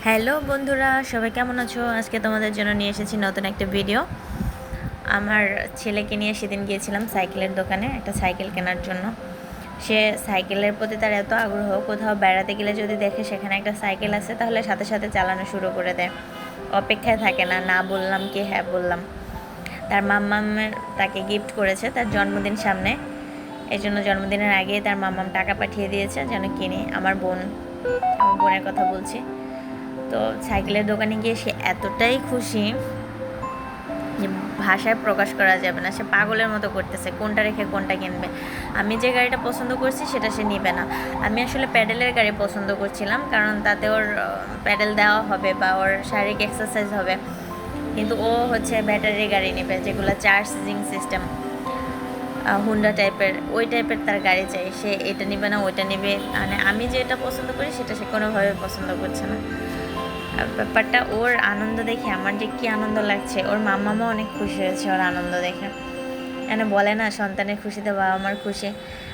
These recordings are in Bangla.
হ্যালো বন্ধুরা, সবাই কেমন আছো? আজকে তোমাদের জন্য নিয়ে এসেছি নতুন একটা ভিডিও। আমার ছেলেকে নিয়ে সেদিন গিয়েছিলাম সাইকেলের দোকানে একটা সাইকেল কেনার জন্য। সে সাইকেলের প্রতি তার এত আগ্রহ, কোথাও বেড়াতে গেলে যদি দেখে সেখানে একটা সাইকেল আছে তাহলে সাথে সাথে চালানো শুরু করে দেয়, অপেক্ষায় থাকে না, না বললাম কি হ্যাঁ বললাম। তার মাম্মামের তাকে গিফট করেছে তার জন্মদিন সামনে, এই জন্য জন্মদিনের আগেই তার মাম্মাম টাকা পাঠিয়ে দিয়েছে যেন কিনি। আমার বোনের কথা বলছি। তো সাইকেলের দোকানে গিয়ে সে এতটাই খুশি যে ভাষায় প্রকাশ করা যাবে না। সে পাগলের মতো করতেছে, কোনটা রেখে কোনটা কিনবে। আমি যে গাড়িটা পছন্দ করছি সেটা সে নিবে না। আমি আসলে প্যাডেলের গাড়ি পছন্দ করছিলাম, কারণ তাতে ওর প্যাডেল দেওয়া হবে বা ওর শারীরিক এক্সারসাইজ হবে। কিন্তু ও হচ্ছে ব্যাটারি গাড়ি নেবে, যেগুলো চার্জিং সিস্টেম, হুন্ডা টাইপের, ওই টাইপের তার গাড়ি চাই। সে এটা নেবে না, ওইটা নেবে। মানে আমি যেটা পছন্দ করি সেটা সে কোনোভাবে পছন্দ করছে না। ব্যাপারটা, ওর আনন্দ দেখে আমার যে কী আনন্দ লাগছে, ওর মাম্মামও অনেক খুশি হয়েছে ওর আনন্দ দেখে। মানে বলে না, সন্তানের খুশিতে বাবা মার খুশি,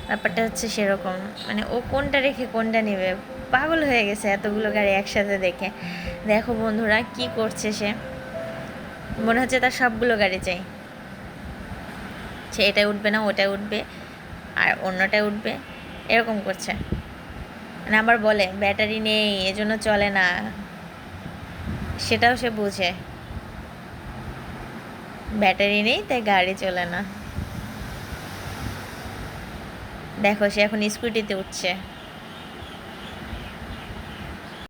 ব্যাপারটা হচ্ছে সেরকম। মানে ও কোনটা রেখে কোনটা নেবে, পাগল হয়ে গেছে এতগুলো গাড়ি একসাথে দেখে। দেখো বন্ধুরা কি করছে সে, মনে হচ্ছে তার সবগুলো গাড়ি চাই। সে এটাই উঠবে না, ওটাই উঠবে, আর অন্যটায় উঠবে, এরকম করছে। মানে আবার বলে ব্যাটারি নেই এজন্য চলে না, সেটাও সে বুঝে। ব্যাটারি নেই তাই গাড়ি চলে না। দেখো সে এখন স্কুটিতে উঠছে।